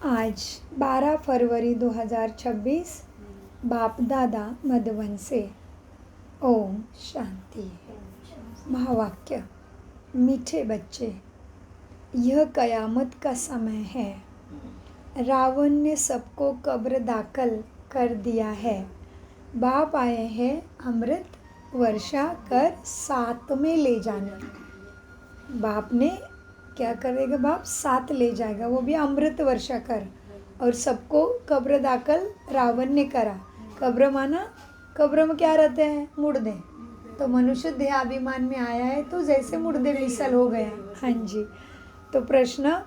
आज 12 फरवरी 2026 बाप दादा मधुबन से। ओम शांति। महावाक्य। मीठे बच्चे, यह कयामत का समय है। रावण ने सबको कब्र दाखिल कर दिया है। बाप आए हैं अमृत वर्षा कर साथ में ले जाने। बाप ने क्या करेगा? बाप साथ ले जाएगा, वो भी अमृत वर्षा कर। और सबको कब्र दाखिल रावण ने करा। कब्र माना, कब्र में क्या रहते हैं? मुर्दे। तो मनुष्य देहाभिमान में आया है तो जैसे मुर्दे मिसल हो गया। हाँ जी। तो प्रश्न,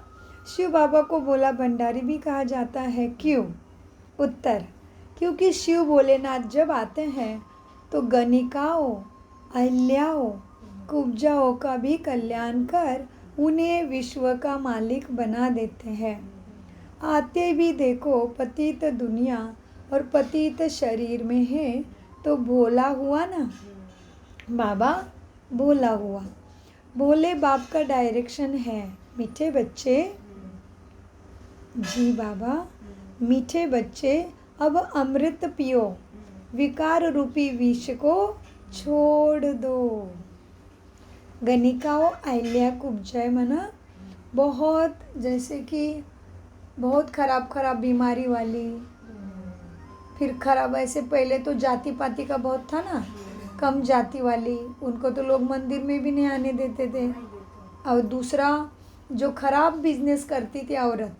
शिव बाबा को भोला भंडारी भी कहा जाता है, क्यों? उत्तर, क्योंकि शिव भोलेनाथ जब आते हैं तो गणिकाओं, अहिल्याओं, कुब्जाओं का भी कल्याण कर उन्हें विश्व का मालिक बना देते हैं। आते भी देखो पतित दुनिया और पतित शरीर में है तो भोला हुआ ना। बाबा भोला हुआ। भोले बाप का डायरेक्शन है, मीठे बच्चे। जी बाबा, मीठे बच्चे अब अमृत पियो, विकार रूपी विष को छोड़ दो। गणिकाओं, अहिल्या, कुब्जा मना बहुत, जैसे कि बहुत खराब बीमारी वाली, फिर खराब, ऐसे पहले तो जाति पाति का बहुत था ना, कम जाति वाली, उनको तो लोग मंदिर में भी नहीं आने देते थे। और दूसरा जो खराब बिजनेस करती थी औरत,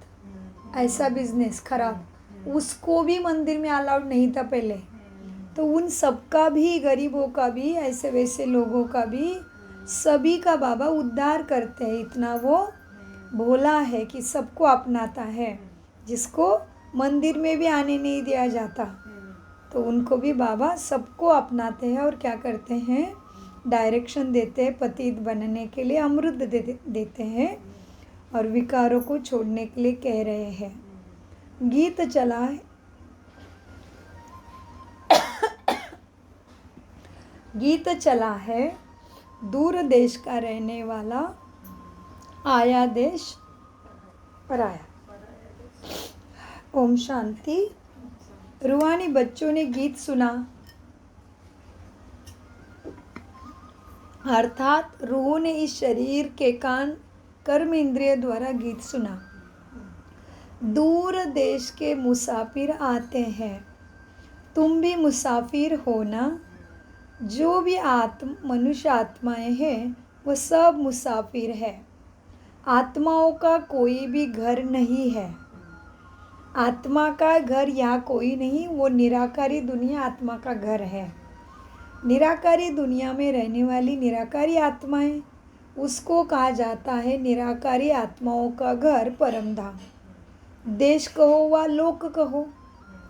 ऐसा बिजनेस खराब, उसको भी मंदिर में अलाउड नहीं था पहले। तो उन सबका भी, गरीबों का भी, ऐसे वैसे लोगों का भी, सभी का बाबा उद्धार करते हैं। इतना वो भोला है कि सबको अपनाता है। जिसको मंदिर में भी आने नहीं दिया जाता तो उनको भी बाबा सबको अपनाते हैं और क्या करते हैं? डायरेक्शन देते हैं, पतित बनने के लिए अमृत देते हैं और विकारों को छोड़ने के लिए कह रहे हैं। गीत चला है, गीत चला है, दूर देश का रहने वाला आया देश पर आया। ओम शांति। रूहानी बच्चों ने गीत सुना, अर्थात रूह ने इस शरीर के कान कर्म इंद्रिय द्वारा गीत सुना। दूर देश के मुसाफिर आते हैं, तुम भी मुसाफिर हो ना। जो भी मनुष्य आत्माएं हैं वो सब मुसाफिर है। आत्माओं का कोई भी घर नहीं है। आत्मा का घर यहाँ कोई नहीं, वो निराकारी दुनिया आत्मा का घर है। निराकारी दुनिया में रहने वाली निराकारी आत्माएं, उसको कहा जाता है निराकारी आत्माओं का घर परम धाम। देश कहो व लोक कहो,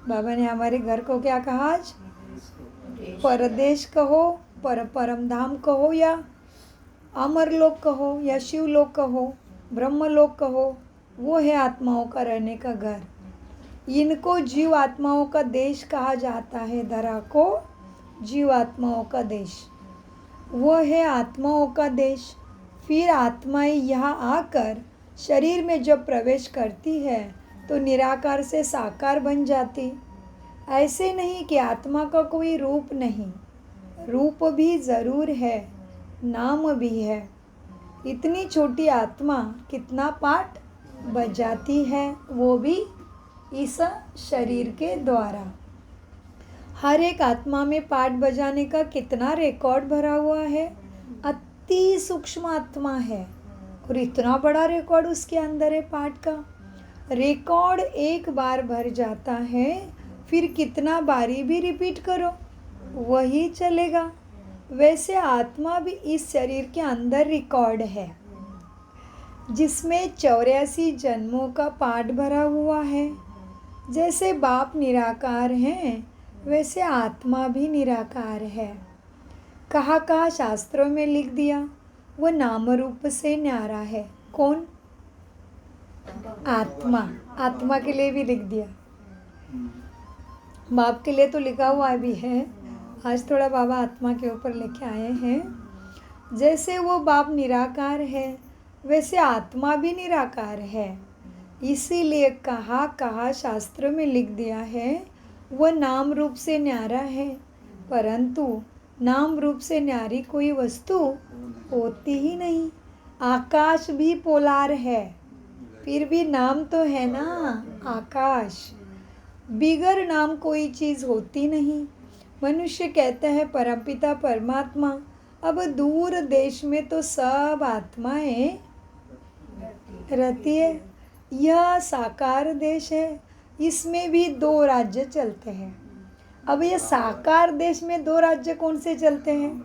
बाबा ने हमारे घर को क्या कहा आज? परदेश कहो, परम धाम कहो, या अमर लोक कहो, या शिवलोक कहो, ब्रह्मलोक कहो, वो है आत्माओं का रहने का घर। इनको जीव आत्माओं का देश कहा जाता है। धरा को जीव आत्माओं का देश, वो है आत्माओं का देश। फिर आत्माएं यहाँ आकर शरीर में जब प्रवेश करती है तो निराकार से साकार बन जाती। ऐसे नहीं कि आत्मा का कोई रूप नहीं, रूप भी ज़रूर है, नाम भी है। इतनी छोटी आत्मा कितना पाठ बजाती है, वो भी इस शरीर के द्वारा। हर एक आत्मा में पाठ बजाने का कितना रिकॉर्ड भरा हुआ है। अति सूक्ष्म आत्मा है और इतना बड़ा रिकॉर्ड उसके अंदर है। पाठ का रिकॉर्ड एक बार भर जाता है, फिर कितना बारी भी रिपीट करो वही चलेगा। वैसे आत्मा भी इस शरीर के अंदर रिकॉर्ड है, जिसमें 84 जन्मों का पाठ भरा हुआ है। जैसे बाप निराकार हैं, वैसे आत्मा भी निराकार है। कहाँ शास्त्रों में लिख दिया, वो नाम रूप से न्यारा है। कौन? आत्मा। आत्मा के लिए भी लिख दिया, बाप के लिए तो लिखा हुआ भी है। आज थोड़ा बाबा आत्मा के ऊपर लेके आए हैं। जैसे वो बाप निराकार है, वैसे आत्मा भी निराकार है। इसीलिए कहा शास्त्र में लिख दिया है, वह नाम रूप से न्यारा है, परंतु नाम रूप से न्यारी कोई वस्तु होती ही नहीं। आकाश भी पोलार है, फिर भी नाम तो है ना आकाश। बिगर नाम कोई चीज़ होती नहीं। मनुष्य कहता है परमपिता परमात्मा, अब दूर देश में तो सब आत्माएं रहती है। यह साकार देश है, इसमें भी 2 राज्य चलते हैं। अब ये साकार देश में 2 राज्य कौन से चलते हैं?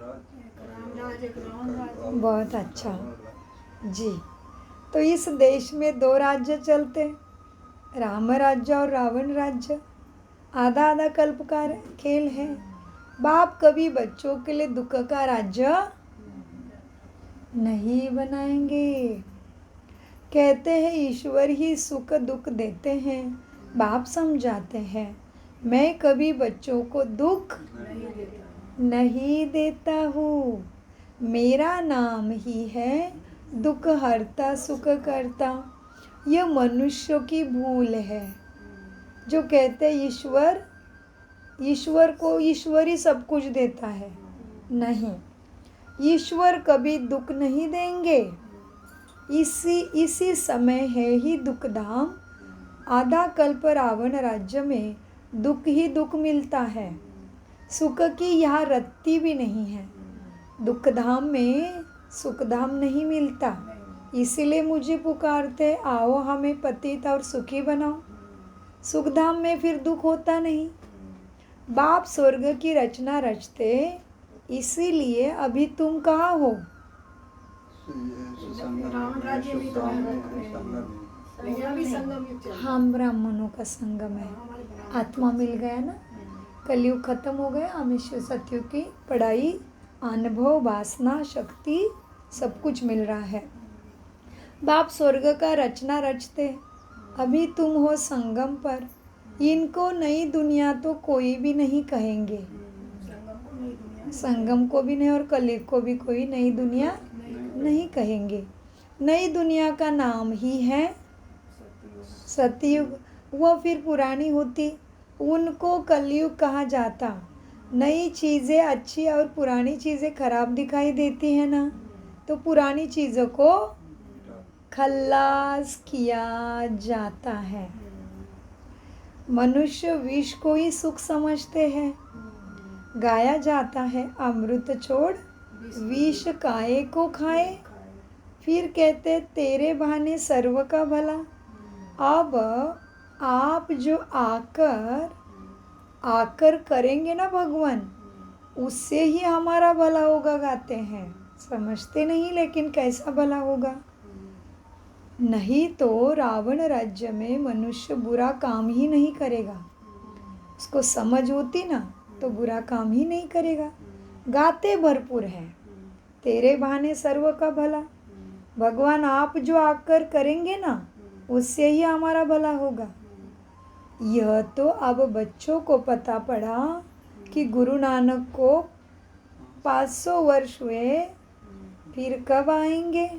बहुत अच्छा जी। तो इस देश में 2 राज्य चलते, राम राज्य और रावण राज्य। आधा आधा कल्प का खेल है। बाप कभी बच्चों के लिए दुख का राज्य नहीं बनाएंगे। कहते हैं ईश्वर ही सुख दुख देते हैं। बाप समझाते हैं, मैं कभी बच्चों को दुख नहीं देता हूँ। मेरा नाम ही है दुख हरता सुख करता। यह मनुष्यों की भूल है जो कहते ईश्वर को ईश्वर ही सब कुछ देता है। नहीं, ईश्वर कभी दुख नहीं देंगे। इसी समय है ही दुख धाम। आधा कल्प रावण राज्य में दुख ही दुख मिलता है, सुख की यहाँ रत्ती भी नहीं है। दुख धाम में सुख धाम नहीं मिलता, इसीलिए मुझे पुकारते, आओ हमें पतित और सुखी बनाओ। सुख धाम में फिर दुख होता नहीं। बाप स्वर्ग की रचना रचते, इसीलिए अभी तुम कहाँ हो? हम ब्राह्मणों का संगम है। आत्मा मिल गया ना, कलयुग खत्म हो गया। हमेशा सत्युग की पढ़ाई, अनुभव, वासना, शक्ति सब कुछ मिल रहा है। बाप स्वर्ग का रचना रचते, अभी तुम हो संगम पर। इनको नई दुनिया तो कोई भी नहीं कहेंगे, संगम को भी नहीं और कलयुग को भी कोई नई दुनिया नहीं कहेंगे। नई दुनिया का नाम ही है सतयुग। वह फिर पुरानी होती, उनको कलयुग कहा जाता। नई चीज़ें अच्छी और पुरानी चीज़ें खराब दिखाई देती है ना, तो पुरानी चीज़ों को खल्लास किया जाता है। मनुष्य विष को ही सुख समझते हैं। गाया जाता है, अमृत छोड़ विष काहे को खाए। फिर कहते, तेरे बहाने सर्व का भला। अब आप जो आकर करेंगे ना भगवान, उससे ही हमारा भला होगा। गाते हैं, समझते नहीं, लेकिन कैसा भला होगा। नहीं तो रावण राज्य में मनुष्य बुरा काम ही नहीं करेगा। उसको समझ होती ना तो बुरा काम ही नहीं करेगा। गाते भरपूर है, तेरे बहाने सर्व का भला। भगवान आप जो आकर करेंगे ना, उससे ही हमारा भला होगा। यह तो अब बच्चों को पता पड़ा कि गुरु नानक को 500 वर्ष हुए, फिर कब आएंगे?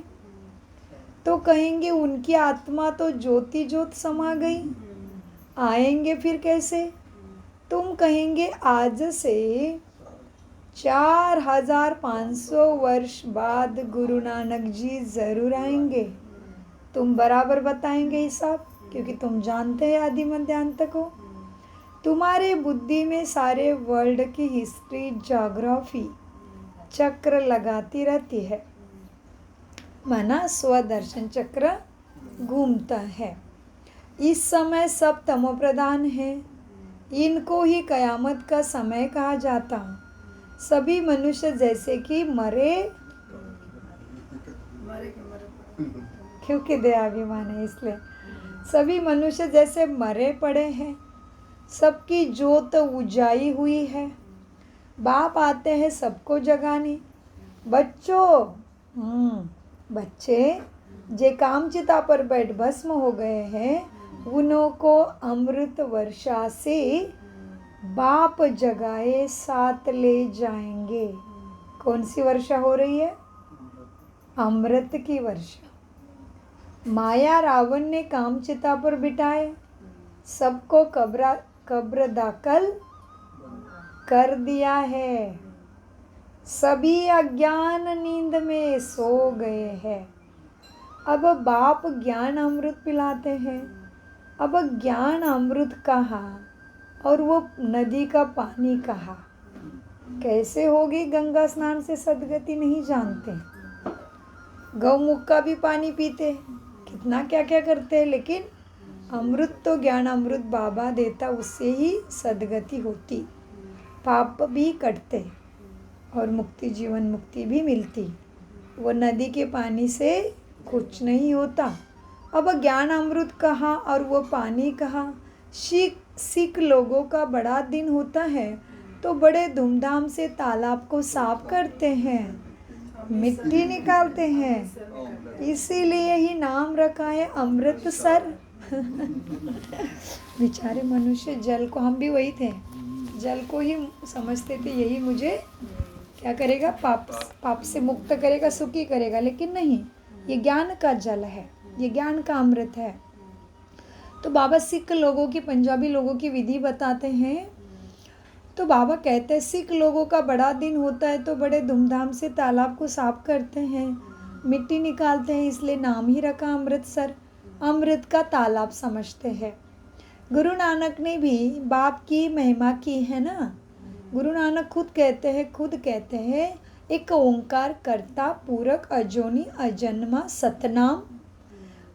तो कहेंगे उनकी आत्मा तो ज्योति ज्योत समा गई, आएंगे फिर कैसे? तुम कहेंगे आज से 4500 वर्ष बाद गुरु नानक जी ज़रूर आएंगे। तुम बराबर बताएंगे हिसाब, क्योंकि तुम जानते हैं आदि मध्य अंत को। तुम्हारे बुद्धि में सारे वर्ल्ड की हिस्ट्री, ज्योग्राफी चक्र लगाती रहती है, माना स्वदर्शन चक्र घूमता है। इस समय सब तमोप्रधान है, इनको ही कयामत का समय कहा जाता। सभी मनुष्य जैसे कि मरे, क्योंकि दयाभिमान है इसलिए सभी मनुष्य जैसे मरे पड़े हैं। सबकी जोत उजाई हुई है। बाप आते हैं सबको जगाने। बच्चों, बच्चे जे कामचिता पर बैठ भस्म हो गए हैं, उन्हों को अमृत वर्षा से बाप जगाए साथ ले जाएंगे। कौन सी वर्षा हो रही है? अमृत की वर्षा। माया रावण ने कामचिता पर बिठाए, सबको कब्र दाखिल कर दिया है। सभी अज्ञान नींद में सो गए हैं। अब बाप ज्ञान अमृत पिलाते हैं। अब ज्ञान अमृत कहा और वो नदी का पानी कहा। कैसे होगी गंगा स्नान से सदगति नहीं जानते। गौमुख का भी पानी पीते, कितना क्या क्या करते हैं, लेकिन अमृत तो ज्ञान अमृत बाबा देता, उससे ही सदगति होती, पाप भी कटते और मुक्ति जीवन मुक्ति भी मिलती। वो नदी के पानी से कुछ नहीं होता। अब ज्ञान अमृत कहा और वो पानी कहा। सिख लोगों का बड़ा दिन होता है तो बड़े धूमधाम से तालाब को साफ करते हैं, मिट्टी निकालते हैं, इसीलिए ही नाम रखा है अमृतसर। बेचारे मनुष्य जल को, हम भी वही थे, जल को ही समझते थे यही मुझे क्या करेगा, पाप से मुक्त करेगा, सुखी करेगा, लेकिन नहीं, ये ज्ञान का जल है, ये ज्ञान का अमृत है। तो बाबा सिख लोगों की, पंजाबी लोगों की विधि बताते हैं। तो बाबा कहते हैं सिख लोगों का बड़ा दिन होता है तो बड़े धूमधाम से तालाब को साफ करते हैं, मिट्टी निकालते हैं, इसलिए नाम ही रखा अमृतसर, अमृत का तालाब समझते हैं। गुरु नानक ने भी बाप की महिमा की है ना। गुरु नानक खुद कहते हैं एक ओंकार कर्ता पूरक अजोनी अजन्मा सतनाम,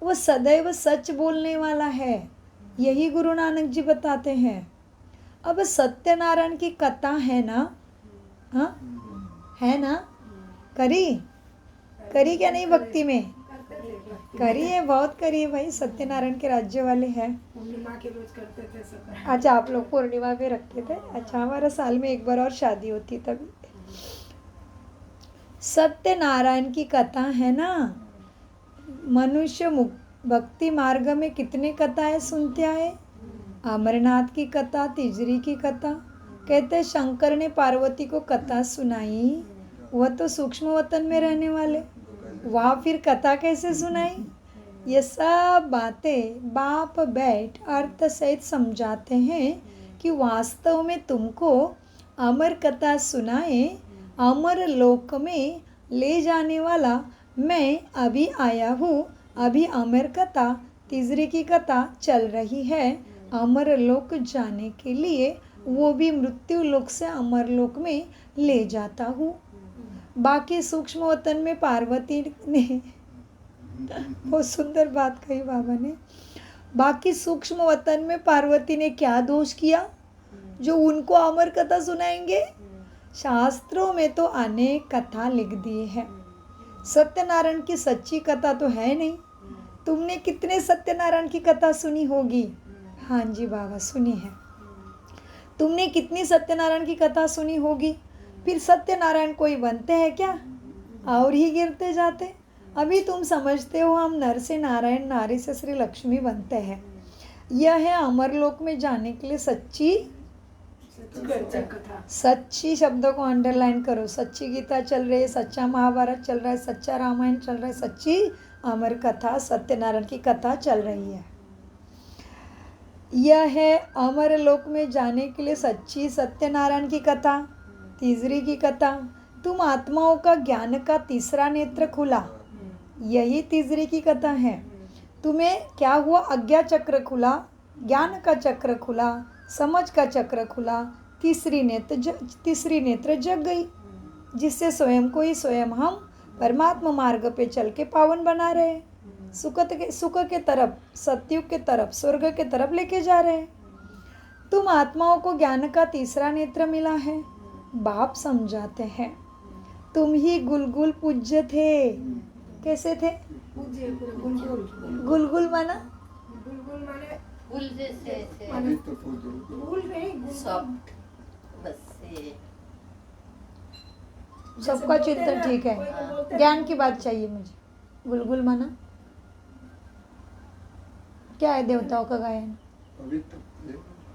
वो सदैव सच बोलने वाला है, यही गुरु नानक जी बताते हैं। अब सत्यनारायण की कथा है ना, हाँ है ना, करी क्या नहीं भक्ति में, करी है, बहुत करी है भाई, सत्यनारायण के राज्य वाले हैं। पूर्णिमा के रोज करते थे सब। अच्छा, आप लोग पूर्णिमा पे रखते थे। अच्छा, हमारा साल में एक बार और शादी होती तभी। सत्यनारायण की कथा है ना। मनुष्य भक्ति मार्ग में कितने कथाएं सुनते आए। अमरनाथ की कथा, तिजरी की कथा, कहते शंकर ने पार्वती को कथा सुनाई, वह तो सूक्ष्म वतन में रहने वाले, वहाँ फिर कथा कैसे सुनाई। ये सब बातें बाप बैठ अर्थ सहित समझाते हैं कि वास्तव में तुमको अमर कथा सुनाए, अमर लोक में ले जाने वाला मैं अभी आया हूँ। अभी अमर कथा, तीसरी की कथा चल रही है, अमर लोक जाने के लिए, वो भी मृत्यु लोक से अमर लोक में ले जाता हूँ। बाकी सूक्ष्म वतन में पार्वती ने बहुत सुंदर बात कही बाबा ने। बाकी सूक्ष्म वतन में पार्वती ने क्या दोष किया जो उनको अमर कथा सुनाएंगे। शास्त्रों में तो अनेक कथा लिख दिए हैं, सत्यनारायण की सच्ची कथा तो है नहीं। तुमने कितने सत्यनारायण की कथा सुनी होगी। हाँ जी बाबा, सुनी है। तुमने कितनी सत्यनारायण की कथा सुनी होगी। फिर सत्यनारायण कोई बनते हैं क्या, और ही गिरते जाते। अभी तुम समझते हो हम नर से नारायण, नारी से श्री लक्ष्मी बनते हैं। यह है अमरलोक में जाने के लिए सच्ची शब्दों को अंडरलाइन करो। सच्ची गीता चल रही है, सच्चा महाभारत चल रहा है, सच्चा रामायण चल रहा है, सच्ची अमर कथा सत्यनारायण की कथा चल रही है। यह है अमरलोक में जाने के लिए सच्ची सत्यनारायण की कथा, तीसरी की कथा। तुम आत्माओं का ज्ञान का तीसरा नेत्र खुला, यही तीसरी की कथा है। तुम्हें क्या हुआ, अज्ञा चक्र खुला, ज्ञान का चक्र खुला, समझ का चक्र खुला, तीसरी नेत्र जग गई, जिससे स्वयं को ही स्वयं हम परमात्मा मार्ग पे चल के पावन बना रहे हैं, सुख के तरफ, सतयुग के तरफ, स्वर्ग के तरफ लेके जा रहे हैं। तुम आत्माओं को ज्ञान का तीसरा नेत्र मिला है। बाप समझाते हैं तुम ही गुलगुल पूज्य थे। कैसे थे? गुलगुल माना गुल जैसे सॉफ्ट, बस से सबका चिंतन ठीक है, ज्ञान की बात चाहिए मुझे। गुलगुल माना क्या है? देवताओं का गायन,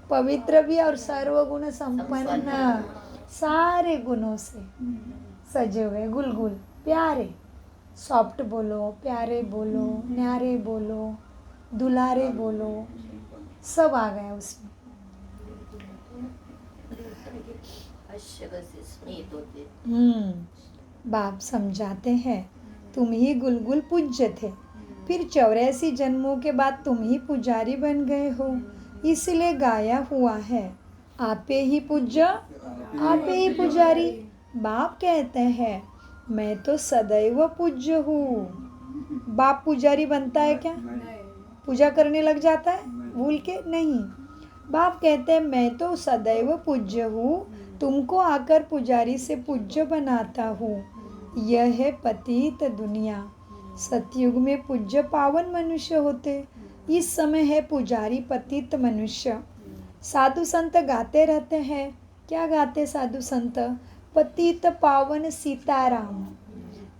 पवित्र भी और सर्वगुण संपन्न, सारे गुणों से सजे हुए, गुलगुल प्यारे, सॉफ्ट बोलो, प्यारे बोलो, न्यारे बोलो, दुलारे बोलो, सब आ गया उसमें। अश्य कसे स्मित होते। बाप समझाते हैं, तुम ही गुलगुल पूज्य थे, फिर 84 जन्मों के बाद तुम ही पुजारी बन गए हो, इसलिए गाया हुआ है, आपे ही पूज्य, आपे ही पुजारी। बाप कहते हैं, मैं तो सदैव पूज्य हूँ। बाप पुजारी बनता है क्या? पूजा करने लग जाता है भूल के? नहीं। बाप कहते हैं, मैं तो सदैव पूज्य हूँ, तुमको आकर पुजारी से पूज्य बनाता हूँ। यह है पतित दुनिया। सतयुग में पूज्य पावन मनुष्य होते, इस समय है पुजारी पतित मनुष्य। साधु संत गाते रहते हैं, क्या गाते साधु संत? पतित पावन सीताराम।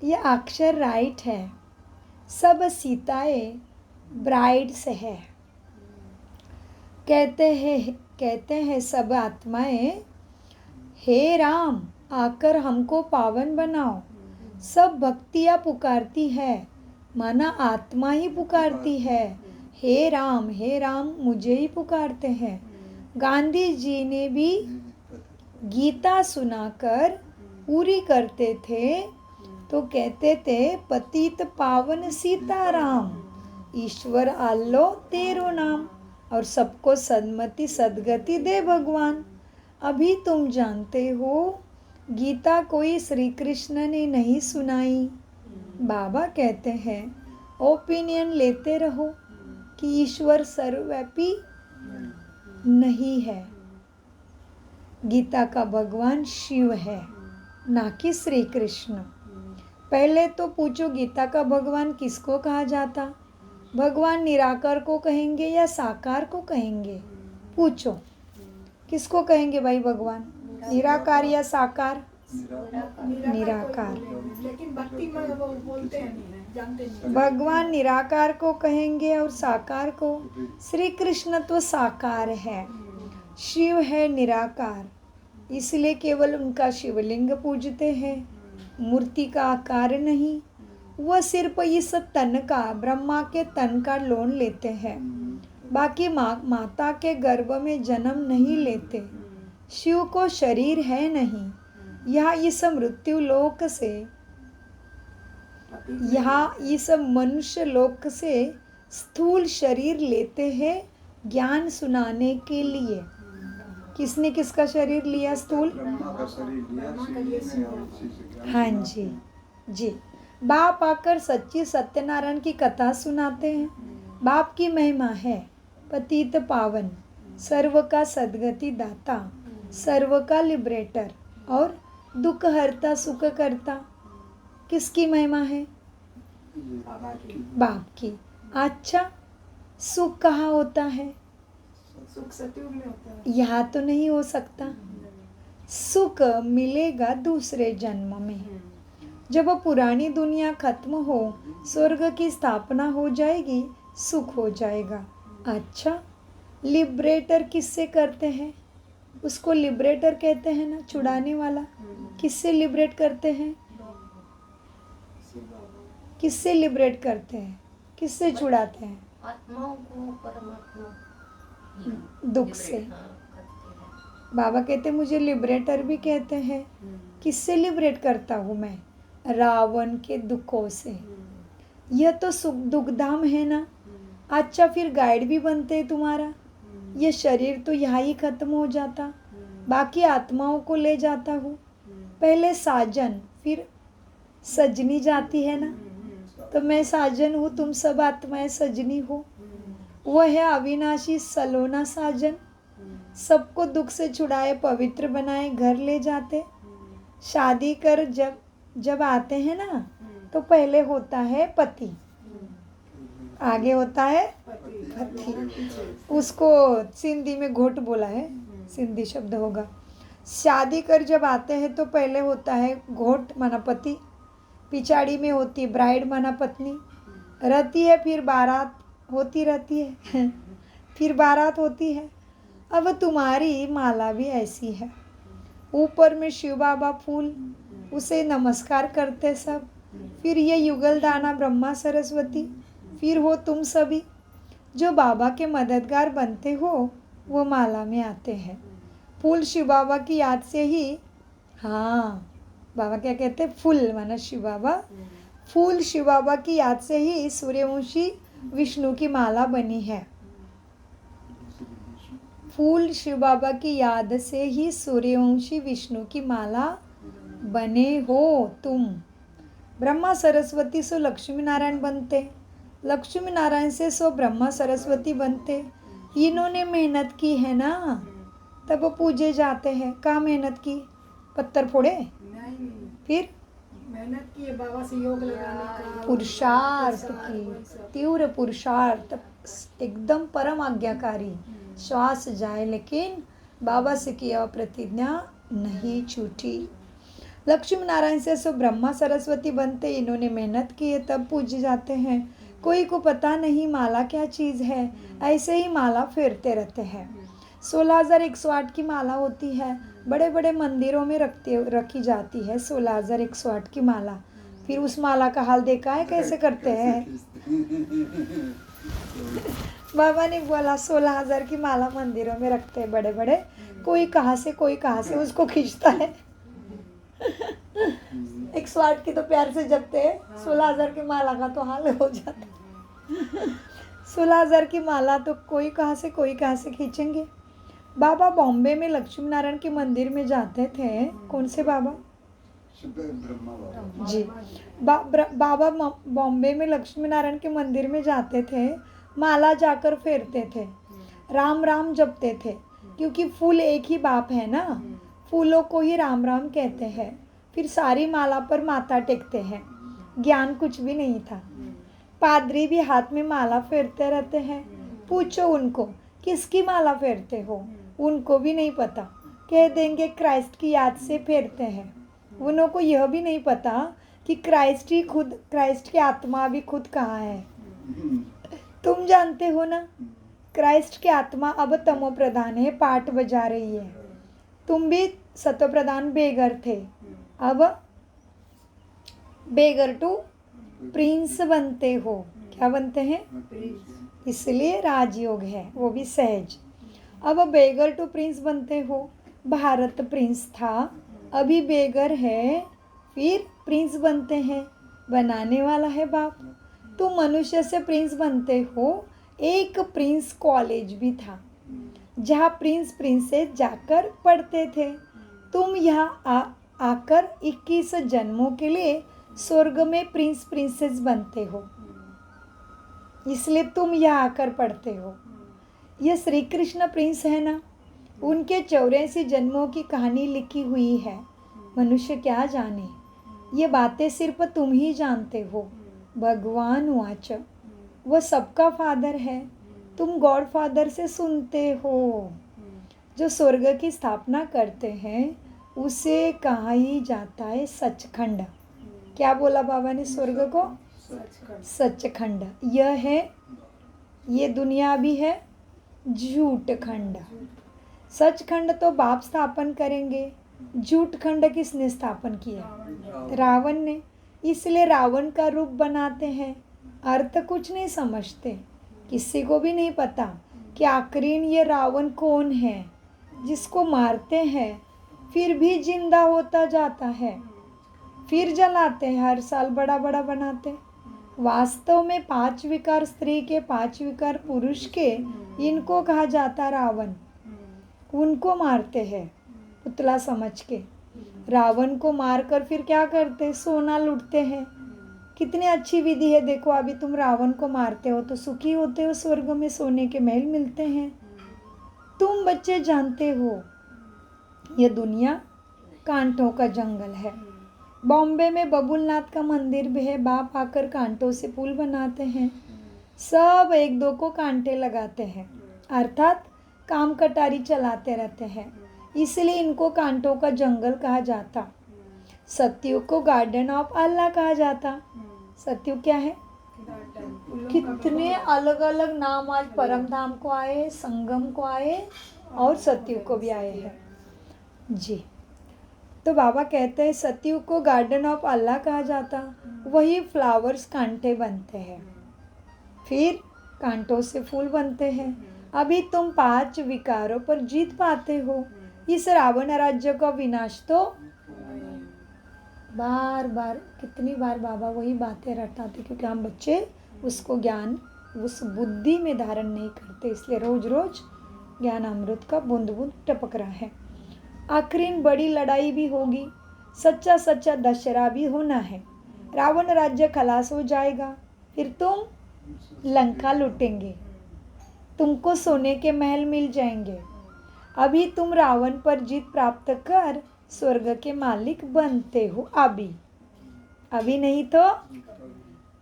ये अक्षर राइट है। सब सीताएं ब्राइड्स है। कहते हैं सब आत्माएं, हे राम आकर हमको पावन बनाओ। सब भक्तियाँ पुकारती है, माना आत्मा ही पुकारती है, हे राम मुझे ही पुकारते हैं। गांधी जी ने भी गीता सुनाकर पूरी करते थे, तो कहते थे पतित पावन सीताराम, ईश्वर आल्लो तेरो नाम, और सबको सद्मति सद्गति दे भगवान। अभी तुम जानते हो गीता कोई श्री कृष्ण ने नहीं सुनाई। बाबा कहते हैं, ओपिनियन लेते रहो कि ईश्वर सर्वव्यापी नहीं है। गीता का भगवान शिव है, ना कि श्री कृष्ण। पहले तो पूछो, गीता का भगवान किसको कहा जाता? भगवान निराकार को कहेंगे या साकार को कहेंगे? पूछो, किसको कहेंगे भाई भगवान? निराकार या साकार? निराकार। लेकिन भक्ति में वो बोलते हैं नहीं, जानते नहीं। भगवान निराकार को कहेंगे और साकार को। श्री कृष्ण तो साकार है, शिव है निराकार, इसलिए केवल उनका शिवलिंग पूजते हैं, मूर्ति का आकार नहीं। वह सिर्फ इस तन का, ब्रह्मा के तन का लोन लेते हैं, बाकी माता के गर्भ में जन्म नहीं लेते। शिव को शरीर है नहीं, यहाँ इस मृत्यु लोक से, यहाँ इस मनुष्य लोक से स्थूल शरीर लेते हैं ज्ञान सुनाने के लिए। किसने किसका शरीर लिया स्थूल? ब्रह्मा का शरीर लिया, शिव ने और उसी से ज्ञान हाँ जी जी। बाप आकर सच्ची सत्यनारायण की कथा सुनाते हैं। बाप की महिमा है पतित पावन, सर्व का सद्गति दाता, सर्व का लिबरेटर और दुख हरता सुख करता। किसकी महिमा है? बाप की। अच्छा, सुख कहाँ होता है? सुख सतयुग में होता है। यहाँ तो नहीं हो सकता। सुख मिलेगा दूसरे जन्म में, जब पुरानी दुनिया खत्म हो, स्वर्ग की स्थापना हो जाएगी, सुख हो जाएगा। अच्छा, लिबरेटर किससे करते हैं? उसको लिबरेटर कहते हैं ना, छुड़ाने वाला। किससे लिबरेट करते हैं? किससे लिबरेट करते हैं? किससे छुड़ाते हैं? आत्माओं को परमात्मा दुख से। हाँ, करते हैं। बाबा कहते मुझे लिबरेटर भी कहते हैं। किससे लिबरेट करता हूँ मैं? रावण के दुखों से। यह तो सुख दुखधाम है ना। अच्छा, फिर गाइड भी बनते हैं तुम्हारा। ये शरीर तो यहाँ ही खत्म हो जाता, बाकी आत्माओं को ले जाता हूँ। पहले साजन, फिर सजनी जाती है ना, तो मैं साजन हूँ, तुम सब आत्माएं सजनी हो। वह है अविनाशी सलोना साजन, सबको दुख से छुड़ाए, पवित्र बनाए, घर ले जाते। शादी कर जब आते हैं ना, तो पहले होता है पति, आगे होता है पति। उसको सिंधी में घोट बोला है, सिंधी शब्द होगा। शादी कर जब आते हैं तो पहले होता है घोट माना पति, पिछाड़ी में होती ब्राइड माना पत्नी रहती है, फिर बारात होती रहती है फिर बारात होती है। अब तुम्हारी माला भी ऐसी है, ऊपर में शिव बाबा फूल, उसे नमस्कार करते सब, फिर ये युगल दाना ब्रह्मा सरस्वती, फिर हो तुम सभी जो बाबा के मददगार बनते हो, वो माला में आते हैं। फूल शिव बाबा की याद से ही, हाँ बाबा क्या कहते हैं, फूल माना शिव बाबा, फूल शिव बाबा की याद से ही सूर्यवंशी विष्णु की माला बनी है। फूल शिव बाबा की याद से ही सूर्यवंशी विष्णु की माला बने हो तुम। ब्रह्मा सरस्वती सो लक्ष्मी नारायण बनते, लक्ष्मी नारायण से सो ब्रह्मा सरस्वती बनते। इन्होंने मेहनत की है ना, तब वो पूजे जाते हैं। कहाँ मेहनत की, पत्थर फोड़े, नहीं, फिर मेहनत की है बाबा से योग लगाने का, पुरुषार्थ वही की, सब। तीव्र पुरुषार्थ, एकदम परम आज्ञाकारी। श्वास जाए लेकिन बाबा से किया प्रतिज्ञा नहीं छूटी। लक्ष्मी नारायण से सो ब्रह्मा सरस्वती बनते, इन्होंने मेहनत की है तब पूजे जाते हैं। कोई को पता नहीं माला क्या चीज़ है, ऐसे ही माला फेरते रहते हैं। 16,108 की माला होती है, बड़े बड़े मंदिरों में रखी जाती है 16,108 की माला। फिर उस माला का हाल देखा है कैसे करते हैं। बाबा ने बोला 16,000 की माला मंदिरों में रखते हैं बड़े बड़े, कोई कहाँ से उसको खींचता है। 108 की तो प्यार से जपते हैं, 16,000 की माला का तो हाल हो जाता है। 16,000 की माला तो कोई कहाँ से खींचेंगे। बाबा बॉम्बे में लक्ष्मी नारायण के मंदिर में जाते थे। कौन से बाबा ब्रह्मा बाबा जी, बाबा बॉम्बे में लक्ष्मी नारायण के मंदिर में जाते थे, माला जाकर फेरते थे, राम राम जपते थे, क्योंकि फूल एक ही बाप है ना, फूलों को ही राम राम कहते हैं। फिर सारी माला पर माथा टेकते हैं, ज्ञान कुछ भी नहीं था। पादरी भी हाथ में माला फेरते रहते हैं, पूछो उनको किसकी माला फेरते हो, उनको भी नहीं पता, कह देंगे क्राइस्ट की याद से फेरते हैं। उनको यह भी नहीं पता कि क्राइस्ट की आत्मा भी खुद कहाँ है। तुम जानते हो ना, क्राइस्ट की आत्मा अब तमो प्रधान है, पाठ बजा रही है। तुम भी सतो प्रधान बेगर थे, अब बेगर टू प्रिंस बनते हो। क्या बनते हैं, इसलिए राजयोग है, वो भी सहज। अब बेगर टू प्रिंस बनते हो। भारत प्रिंस था, अभी बेगर है, फिर प्रिंस बनते हैं, बनाने वाला है बाप। तुम मनुष्य से प्रिंस बनते हो। एक प्रिंस कॉलेज भी था, जहाँ प्रिंस प्रिंसेस जाकर पढ़ते थे। तुम यहाँ आकर 21 जन्मों के लिए स्वर्ग में प्रिंस प्रिंसेस बनते हो, इसलिए तुम यहाँ आकर पढ़ते हो। ये श्री कृष्ण प्रिंस है ना, उनके 84 जन्मों की कहानी लिखी हुई है। मनुष्य क्या जाने, ये बातें सिर्फ तुम ही जानते हो। भगवान वाच, वह सबका फादर है, तुम गॉड फादर से सुनते हो। जो स्वर्ग की स्थापना करते हैं उसे कहा ही जाता है सचखंड। क्या बोला बाबा ने स्वर्ग को, सचखंड। यह है, ये दुनिया भी है झूठ खंड। सचखंड तो बाप स्थापन करेंगे, झूठ खंड किसने स्थापन किया, रावण ने। इसलिए रावण का रूप बनाते हैं, अर्थ कुछ नहीं समझते। किसी को भी नहीं पता कि आखिर ये रावण कौन है, जिसको मारते हैं फिर भी जिंदा होता जाता है, फिर जलाते हैं, हर साल बड़ा बड़ा बनाते। वास्तव में 5 विकार स्त्री के, 5 विकार पुरुष के, इनको कहा जाता रावण। उनको मारते हैं पुतला समझ के। रावण को मारकर फिर क्या करते हैं, सोना लूटते हैं। कितनी अच्छी विधि है, देखो अभी तुम रावण को मारते हो तो सुखी होते हो, स्वर्ग में सोने के महल मिलते हैं। तुम बच्चे जानते हो ये दुनिया कांटों का जंगल है। बॉम्बे में बबुलनाथ का मंदिर भी है, बाप आकर कांटों से पुल बनाते हैं, सब एक दो को कांटे लगाते हैं, अर्थात काम कटारी चलाते रहते हैं, इसलिए इनको कांटों का जंगल कहा जाता। सत्युग को गार्डन ऑफ अल्लाह कहा जाता। सत्युग क्या है, कितने अलग अलग नाम आज परम धाम को आए, संगम को आए और सत्युग को भी आए हैं जी। तो बाबा कहते हैं सतयुग को गार्डन ऑफ अल्लाह कहा जाता, वही फ्लावर्स कांटे बनते हैं, फिर कांटों से फूल बनते हैं। अभी तुम 5 विकारों पर जीत पाते हो। इस रावण राज्य का विनाश तो बार बार, कितनी बार बाबा वही बातें रटाते, क्योंकि हम बच्चे उसको ज्ञान, उस बुद्धि में धारण नहीं करते, इसलिए रोज रोज ज्ञान अमृत का बूंद बूंद टपक रहा है। आखिरी बड़ी लड़ाई भी होगी, सच्चा सच्चा दशहरा भी होना है। रावण राज्य खलास हो जाएगा, फिर तुम लंका लूटेंगे, तुमको सोने के महल मिल जाएंगे। अभी तुम रावण पर जीत प्राप्त कर स्वर्ग के मालिक बनते हो। अभी नहीं तो,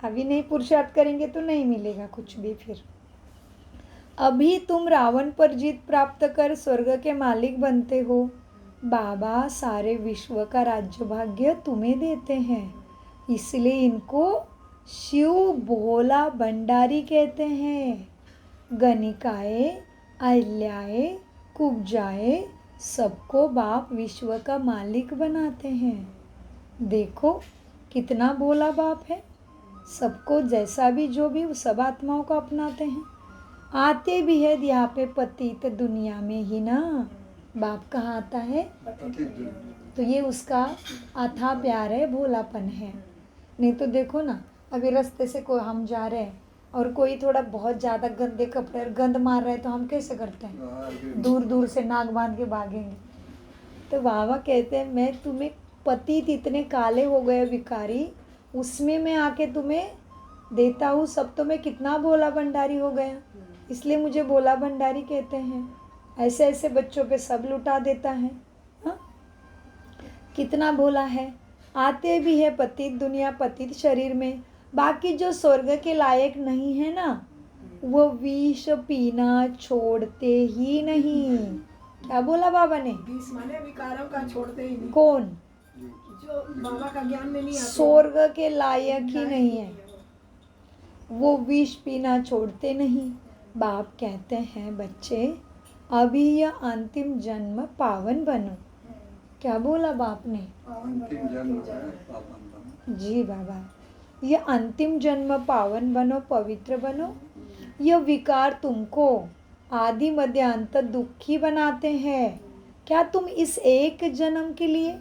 अभी नहीं पुरुषार्थ करेंगे तो नहीं मिलेगा कुछ भी। फिर अभी तुम रावण पर जीत प्राप्त कर स्वर्ग के मालिक बनते हो। बाबा सारे विश्व का राज्य भाग्य तुम्हें देते हैं, इसलिए इनको शिव भोला भंडारी कहते हैं। गणिकाए, अहिल्याए, कुब्जाए, सबको बाप विश्व का मालिक बनाते हैं। देखो कितना भोला बाप है, सबको जैसा भी जो भी सब आत्माओं को अपनाते हैं। आते भी है यहाँ पे पतित दुनिया में ही ना, बाप कहाँ आता है, तो ये उसका अथाह प्यार है, भोलापन है। नहीं तो देखो ना, अभी रास्ते से कोई हम जा रहे हैं और कोई थोड़ा बहुत ज़्यादा गंदे कपड़े और गंद मार रहा है तो हम कैसे करते हैं, दूर दूर से नाक बांध के भागेंगे। तो बाबा कहते हैं मैं तुम्हें पतित इतने काले हो गए विकारी, उसमें मैं आके तुम्हें देता हूँ सब, तो मैं कितना भोला भंडारी हो गया, इसलिए मुझे भोला भंडारी कहते हैं। ऐसे ऐसे बच्चों पे सब लुटा देता है, हाँ कितना भोला है। आते भी है पतित दुनिया पतित शरीर में, बाकी जो स्वर्ग के लायक नहीं है ना, वो विष पीना छोड़ते ही नहीं। क्या बोला बाबा ने, 20 माने विकारों का छोड़ते ही नहीं। कौन, जो बाबा का ज्ञान में नहीं आते, स्वर्ग के लायक ही नहीं है, वो विष पीना छोड़ते नहीं। बाप कहते हैं बच्चे अभी यह अंतिम जन्म पावन बनो। क्या बोला बाप ने, अंतिम जन्म है पावन बनो। जी बाबा, ये अंतिम जन्म पावन बनो, पवित्र बनो। यह विकार तुमको आदि मध्य अंत दुखी बनाते हैं। क्या तुम इस एक जन्म के लिए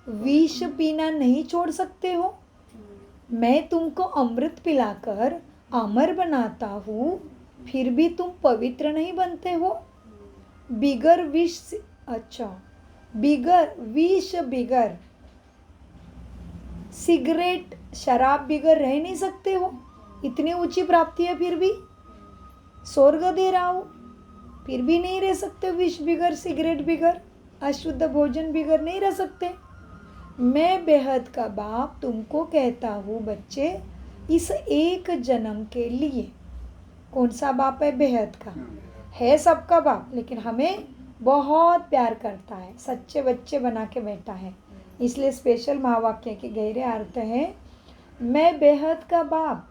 विष पीना नहीं छोड़ सकते हो? मैं तुमको अमृत पिलाकर अमर बनाता हूँ, फिर भी तुम पवित्र नहीं बनते हो। बिगर विष, अच्छा बिगर विष, बिगर सिगरेट शराब बिगर रह नहीं सकते हो। इतनी ऊंची प्राप्ति है, फिर भी स्वर्ग दे रहा हूँ, फिर भी नहीं रह सकते। विष बिगर, सिगरेट बिगर, अशुद्ध भोजन बिगर नहीं रह सकते। मैं बेहद का बाप तुमको कहता हूँ बच्चे, इस एक जन्म के लिए। कौन सा बाप है, बेहद का है, सबका बाप, लेकिन हमें बहुत प्यार करता है, सच्चे बच्चे बना के बैठा है। इसलिए स्पेशल महावाक्य के गहरे अर्थ है, मैं बेहद का बाप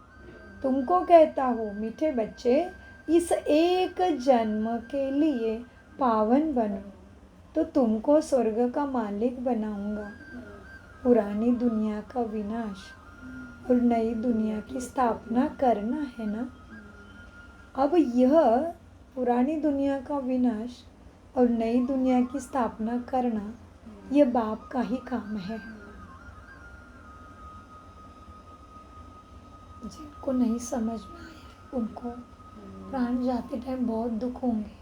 तुमको कहता हूँ मीठे बच्चे, इस एक जन्म के लिए पावन बनो तो तुमको स्वर्ग का मालिक बनाऊंगा। पुरानी दुनिया का विनाश और नई दुनिया की स्थापना करना है ना। अब यह पुरानी दुनिया का विनाश और नई दुनिया की स्थापना करना, यह बाप का ही काम है। जिनको नहीं समझ में आया उनको प्राण जाते टाइम बहुत दुख होंगे।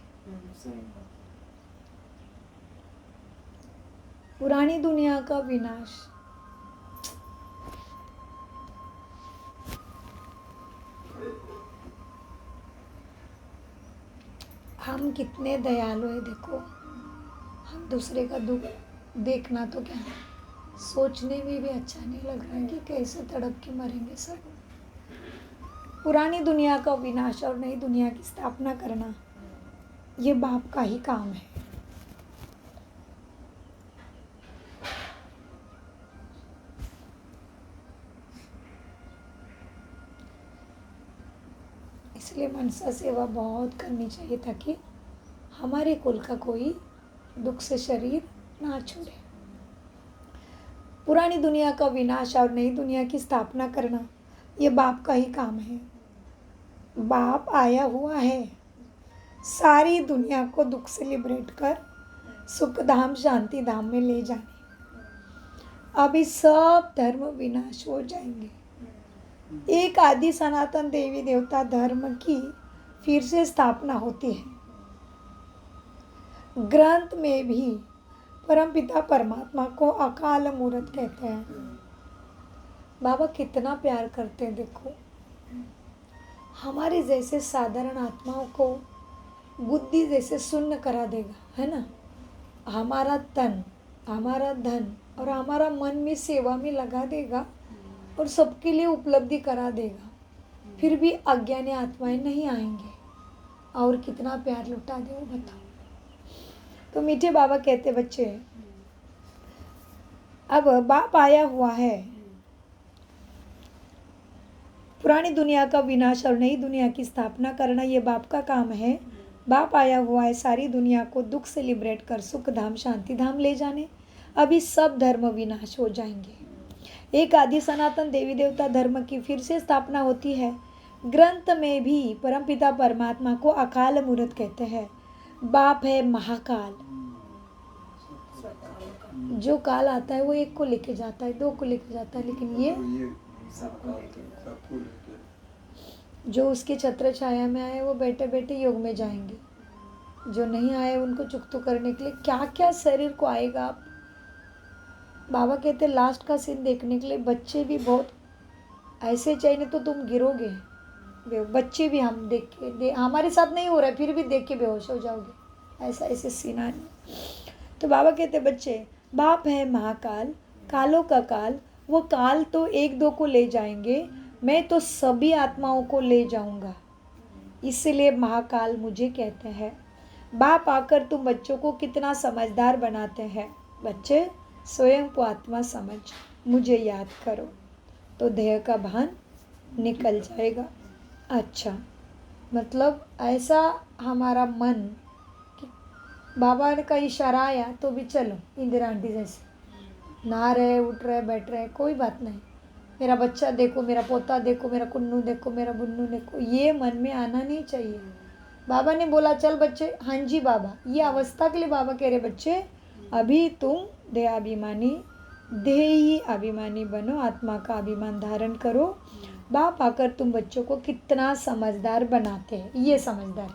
पुरानी दुनिया का विनाश, हम कितने दयालु है, देखो हम दूसरे का दुख देखना तो क्या, सोचने में भी अच्छा नहीं लग रहा है कि कैसे तड़प के मरेंगे सब। पुरानी दुनिया का विनाश और नई दुनिया की स्थापना करना, ये बाप का ही काम है। इसलिए मनसा सेवा बहुत करनी चाहिए ताकि हमारे कुल का कोई दुख से शरीर ना छोड़े। पुरानी दुनिया का विनाश और नई दुनिया की स्थापना करना ये बाप का ही काम है। बाप आया हुआ है सारी दुनिया को दुख से लिबरेट कर सुख धाम शांति धाम में ले जाने। अभी सब धर्म विनाश हो जाएंगे। एक आदि सनातन देवी देवता धर्म की फिर से स्थापना होती है। ग्रंथ में भी परमपिता परमात्मा को अकाल मूर्त कहते हैं। बाबा कितना प्यार करते हैं देखो। हमारे जैसे साधारण आत्माओं को बुद्धि जैसे शून्य करा देगा, है ना। हमारा तन, हमारा धन और हमारा मन में सेवा में लगा देगा और सबके लिए उपलब्धि करा देगा। फिर भी अज्ञानी आत्माएं नहीं आएंगे और कितना प्यार लुटा दे वो बताओ। तो मीठे बाबा कहते बच्चे, अब बाप आया हुआ है। पुरानी दुनिया का विनाश और नई दुनिया की स्थापना करना ये बाप का काम है। बाप आया हुआ है सारी दुनिया को दुख से लिबरेट कर सुख धाम शांति धाम ले जाने। अभी सब धर्म विनाश हो जाएंगे। एक आदि सनातन देवी देवता धर्म की फिर से स्थापना होती है। ग्रंथ में भी परमपिता परमात्मा को अकाल मूर्त कहते हैं। बाप है महाकाल। जो काल आता है वो एक को लेके जाता है, दो को लेके जाता है, लेकिन ये सबको लेके जो उसके छत्र छाया में आए वो बैठे बैठे योग में जाएंगे। जो नहीं आए उनको चुकतू करने के लिए क्या क्या शरीर को आएगा। आप बाबा कहते लास्ट का सीन देखने के लिए बच्चे भी बहुत ऐसे चाहिए, तो तुम गिरोगे। बच्चे भी हम देख के हमारे साथ नहीं हो रहा है फिर भी देख के बेहोश हो जाओगे। ऐसा ऐसे सीन आने। तो बाबा कहते बच्चे, बाप है महाकाल, कालों का काल। वो काल तो एक दो को ले जाएंगे, मैं तो सभी आत्माओं को ले जाऊंगा। इसलिए महाकाल मुझे कहते हैं। बाप आकर तुम बच्चों को कितना समझदार बनाते हैं। बच्चे स्वयं को आत्मा समझ मुझे याद करो तो ध्येय का भान निकल जाएगा। अच्छा, मतलब ऐसा हमारा मन कि बाबा का इशारा आया तो भी चलो इंदिरा आंटी जैसे नहा रहे उठ रहे बैठ रहे कोई बात नहीं। मेरा बच्चा देखो, मेरा पोता देखो, मेरा कुन्नू देखो, मेरा बुन्नू देखो, ये मन में आना नहीं चाहिए। बाबा ने बोला चल बच्चे, हाँ जी बाबा। ये अवस्था के लिए बाबा कह रहे बच्चे अभी तुम देहाभिमानी देही अभिमानी बनो, आत्मा का अभिमान धारण करो। बाप आकर तुम बच्चों को कितना समझदार बनाते हैं। ये समझदार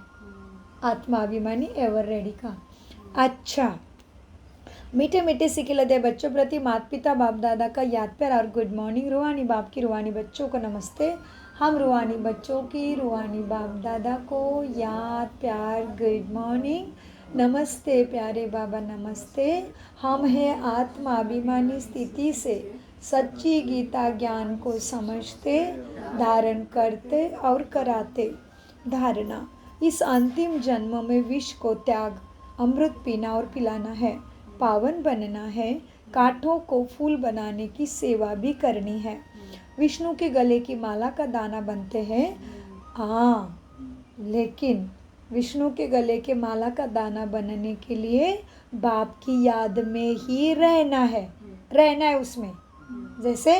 आत्मा अभिमानी एवर रेडी का। अच्छा, मीठे मीठे सिखिलते बच्चों प्रति माता पिता बाप दादा का याद प्यार और गुड मॉर्निंग। रूहानी बाप की रूहानी बच्चों को नमस्ते। हम रूहानी बच्चों की रूहानी बाप दादा को याद प्यार गुड मॉर्निंग। नमस्ते प्यारे बाबा नमस्ते। हम हैं आत्मा अभिमानी स्थिति से सच्ची गीता ज्ञान को समझते, धारण करते और कराते। धारणा, इस अंतिम जन्म में विष को त्याग अमृत पीना और पिलाना है, पावन बनना है, कांटों को फूल बनाने की सेवा भी करनी है। विष्णु के गले की माला का दाना बनते हैं। हाँ, लेकिन विष्णु के गले के माला का दाना बनने के लिए बाप की याद में ही रहना है उसमें। जैसे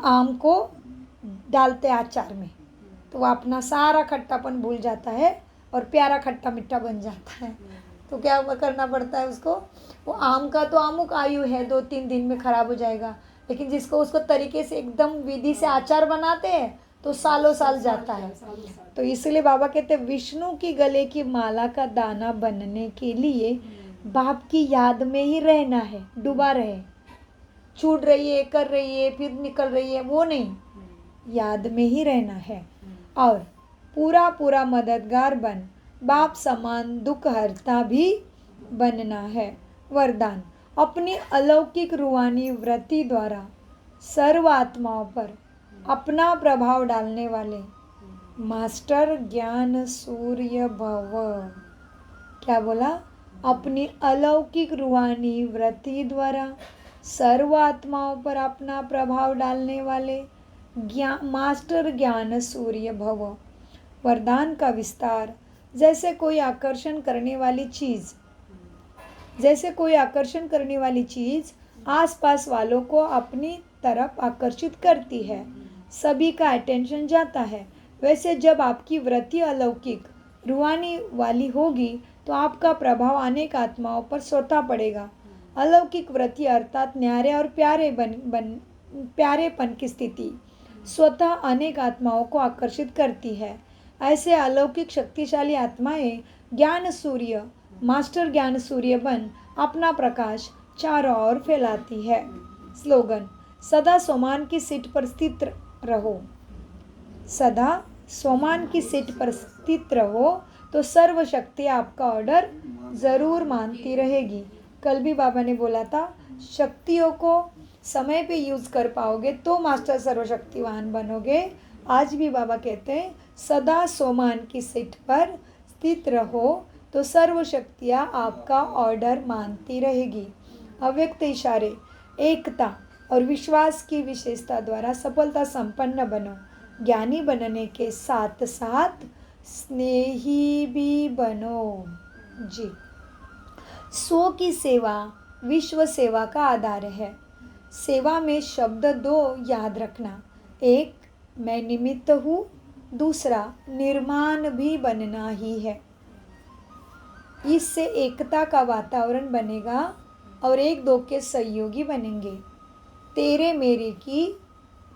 आम को डालते अचार में तो वो अपना सारा खट्टापन भूल जाता है और प्यारा खट्टा मीठा बन जाता है। तो क्या करना पड़ता है उसको? वो आम का तो अमुक आयु है, 2-3 दिन में खराब हो जाएगा, लेकिन जिसको उसको तरीके से एकदम विधि से अचार बनाते हैं तो सालों साल जाता है। तो इसलिए बाबा कहते हैं विष्णु की गले की माला का दाना बनने के लिए बाप की याद में ही रहना है। डूबा रहे, छूट रही है, कर रही है, फिर निकल रही है, वो नहीं, याद में ही रहना है। और पूरा पूरा मददगार बन बाप समान दुख हरता भी बनना है। वरदान, अपनी अलौकिक रूहानी वृत्ति द्वारा सर्व आत्माओं पर अपना प्रभाव डालने वाले मास्टर ज्ञान सूर्य भव। क्या बोला? अपनी अलौकिक रूहानी वृत्ति द्वारा सर्व आत्माओं पर अपना प्रभाव डालने वाले मास्टर ज्ञान सूर्य भव। वरदान का विस्तार, जैसे कोई आकर्षण करने वाली चीज़ आसपास वालों को अपनी तरफ आकर्षित करती है, सभी का अटेंशन जाता है। वैसे जब आपकी वृत्ति अलौकिक रूहानी वाली होगी तो आपका प्रभाव अनेक आत्माओं पर स्वतः पड़ेगा। अलौकिक वृत्ति अर्थात न्यारे और प्यारेपन की स्थिति स्वतः अनेक आत्माओं को आकर्षित करती है। ऐसे अलौकिक शक्तिशाली आत्माएं ज्ञान सूर्य, मास्टर ज्ञान सूर्य बन अपना प्रकाश चारों ओर फैलाती है। स्लोगन: सदा सोमान की सीट पर स्थित रहो। सदा सोमान की सीट पर स्थित रहो तो सर्वशक्ति आपका ऑर्डर ज़रूर मानती रहेगी। कल भी बाबा ने बोला था, शक्तियों को समय पे यूज़ कर पाओगे तो मास्टर सर्वशक्तिवान बनोगे। आज भी बाबा कहते हैं, सदा सोमान की सीट पर स्थित रहो तो सर्वशक्तियाँ आपका ऑर्डर मानती रहेगी। अव्यक्त इशारे, एकता और विश्वास की विशेषता द्वारा सफलता संपन्न बनो। ज्ञानी बनने के साथ साथ स्नेही भी बनो। जी, स्व की सेवा विश्व सेवा का आधार है। सेवा में शब्द दो याद रखना, एक मैं निमित्त हूँ, दूसरा निर्माण भी बनना ही है। इससे एकता का वातावरण बनेगा और एक दो के सहयोगी बनेंगे। तेरे मेरे की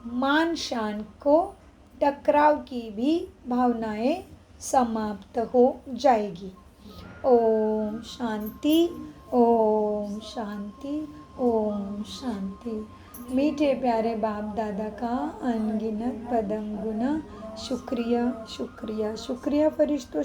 मान शान को टकराव की भी भावनाएं समाप्त हो जाएगी। ओम शांति, ओम शांति, ओम शांति। मीठे प्यारे बाप दादा का अनगिनत पदम गुना शुक्रिया शुक्रिया शुक्रिया फरिश्तों।